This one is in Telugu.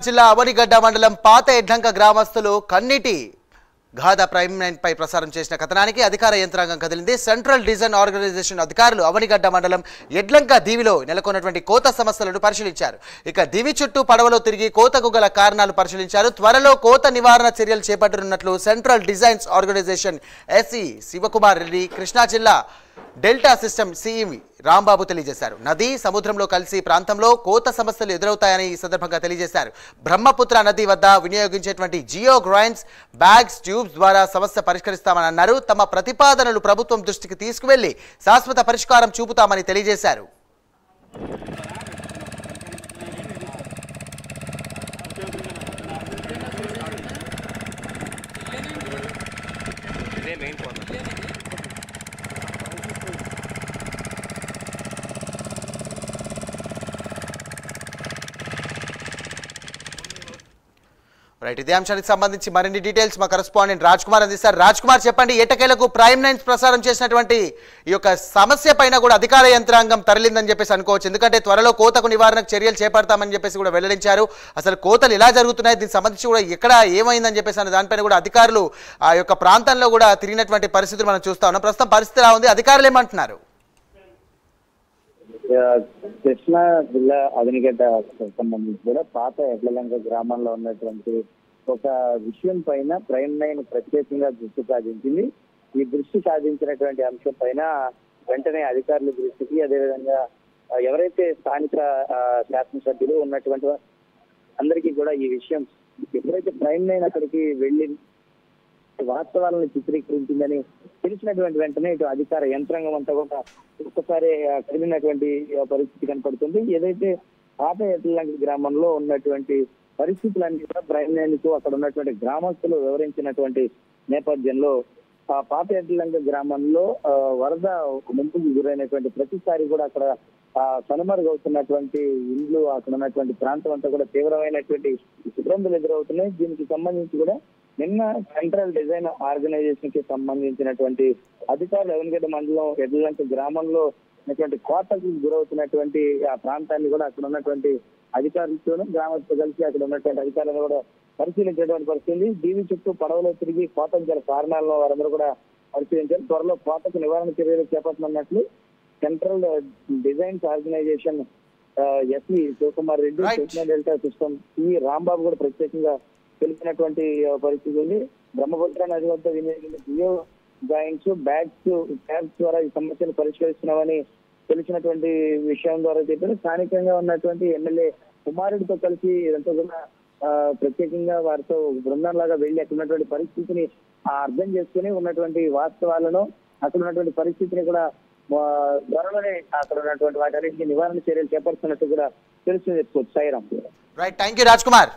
జిల్లా అవనిగడ్డ మండలం పాత ఎడ్లంక గ్రామస్తులు కన్నీటి గాథ ప్రైమ్ లైన్ పై ప్రసారం చేసిన కథనానికి అధికార యంత్రాంగం కదిలింది. సెంట్రల్ డిజైన్ ఆర్గనైజేషన్ అధికారులు అవనిగడ్డ మండలం ఎడ్లంక దీవిలో నెలకొన్నటువంటి కోత సమస్యలను పరిశీలించారు. ఇక దీవి చుట్టూ పడవలో తిరిగి కోతకు గల కారణాలు పరిశీలించారు. త్వరలో కోత నివారణ చర్యలు చేపట్టనున్నట్లు central designs organisation SE Sivakumar Reddy, Krishna జిల్లా డెల్టా సిస్టమ్ సిఇవి రాంబాబు తెలియజేశారు. నది సముద్రంలో కలిసి ప్రాంతంలో కోత సమస్యలు ఎదురవుతాయని ఈ సందర్భంగా తెలియజేశారు. బ్రహ్మపుత్ర నది వద్ద వినియోగించేటువంటి జియో గ్రైన్స్, బ్యాగ్స్, ట్యూబ్స్ ద్వారా సమస్య పరిష్కరిస్తామని అన్నారు. తమ ప్రతిపాదనలు ప్రభుత్వం దృష్టికి తీసుకువెళ్లి శాశ్వత పరిష్కారం చూపుతామని తెలియజేశారు. రైట్, ఇదే అంశానికి సంబంధించి మరిన్ని డీటెయిల్స్ మా కరెస్పాండెంట్ రాజ్ కుమార్ అందిస్తారు. రాజ్ కుమార్, చెప్పండి, ఎట్టకేలకు ప్రైమ్ లైన్స్ ప్రసారం చేసినటువంటి ఈ యొక్క సమస్య పైన కూడా అధికార యంత్రాంగం తరలిందని చెప్పేసి అనుకోవచ్చు. ఎందుకంటే త్వరలో కోతకు నివారణకు చర్యలు చేపడతామని చెప్పేసి కూడా వెల్లడించారు. అసలు కోతలు ఎలా జరుగుతున్నాయి, దీనికి సంబంధించి కూడా ఎక్కడ ఏమైందని చెప్పేసి అనే దానిపైన కూడా అధికారులు ఆ యొక్క ప్రాంతంలో కూడా తిరిగినటువంటి పరిస్థితులు మనం చూస్తా ఉన్నాం. ప్రస్తుతం పరిస్థితి ఎలా ఉంది, అధికారులు ఏమంటున్నారు? కృష్ణా జిల్లా అవనిగడ్డ సంబంధించి కూడా పాత ఎడ్లలంక గ్రామంలో ఉన్నటువంటి ఒక విషయం పైన ప్రైమ్ లైన్ ప్రత్యేకంగా దృష్టి సాధించింది. ఈ దృష్టి సాధించినటువంటి అంశం పైన వెంటనే అధికారుల దృష్టికి, అదేవిధంగా ఎవరైతే స్థానిక శాసనసభ్యులు ఉన్నటువంటి అందరికీ కూడా ఈ విషయం ఎప్పుడైతే ప్రైమ్ లైన్ అక్కడికి వెళ్లి వాస్తవాలను చిత్రీకరించిందని తెలిసినటువంటి వెంటనే ఇటు అధికార యంత్రాంగం అంతా కూడా ఒక్కసారి కదిలినటువంటి పరిస్థితి కనపడుతుంది. ఏదైతే పాత ఎడ్లంక గ్రామంలో ఉన్నటువంటి పరిస్థితులన్నీ కూడా ప్రైమ్ లైన్ కు అక్కడ ఉన్నటువంటి గ్రామస్తులు వివరించినటువంటి నేపథ్యంలో ఆ పాత ఎడ్లంక గ్రామంలో వరద ముంపుకు గురైనటువంటి ప్రతిసారి కూడా అక్కడ కనుమరుగవుతున్నటువంటి ఇండ్లు, అక్కడ ఉన్నటువంటి ప్రాంతం అంతా కూడా తీవ్రమైనటువంటి ఇబ్బందులు ఎదురవుతున్నాయి. దీనికి సంబంధించి కూడా నిన్న సెంట్రల్ డిజైన్ ఆర్గనైజేషన్ కి సంబంధించినటువంటి అధికారులు అవనిగడ్డ మండలం ఎడ్లంక గ్రామంలో ఉన్నటువంటి కోతకు గురవుతున్నటువంటి ఆ ప్రాంతాన్ని కూడా అక్కడ ఉన్నటువంటి అధికారులతోనూ గ్రామస్తులు కలిసి అక్కడ ఉన్నటువంటి అధికారులను కూడా పరిశీలించేటువంటి పరిస్థితి. దీవి చుట్టూ పడవలో తిరిగి కోతకు గల కారణాలను వారందరూ కూడా పరిశీలించారు. త్వరలో కోతకు నివారణ చర్యలు చేపట్టనున్నట్లు central designs organisation SV Sivakumar Reddy, Krishna delta system CV Rambabu కూడా ప్రత్యేకంగా తెలిసినటువంటి పరిస్థితి ఉంది. బ్రహ్మపుత్ర నది వద్ద వినియోగించిన జియో జాయింట్స్, బ్యాగ్స్, ట్యాబ్స్ ద్వారా ఈ సమస్యను పరిష్కరిస్తున్నామని తెలిసినటువంటి విషయం ద్వారా చెప్పారు. స్థానికంగా ఉన్నటువంటి ఎమ్మెల్యే కుమారుడితో కలిసి ఇదంతా కూడా ప్రత్యేకంగా వారితో బృందంలాగా వెళ్లి అక్కడ ఉన్నటువంటి పరిస్థితిని అర్థం చేసుకుని ఉన్నటువంటి వాస్తవాలను, అక్కడ ఉన్నటువంటి పరిస్థితిని కూడా త్వరలోనే అక్కడ ఉన్నటువంటి వాటి నివారణ చర్యలు చేపడుతున్నట్టు కూడా తెలుసు. Sairam. Right, thank you Raj Kumar.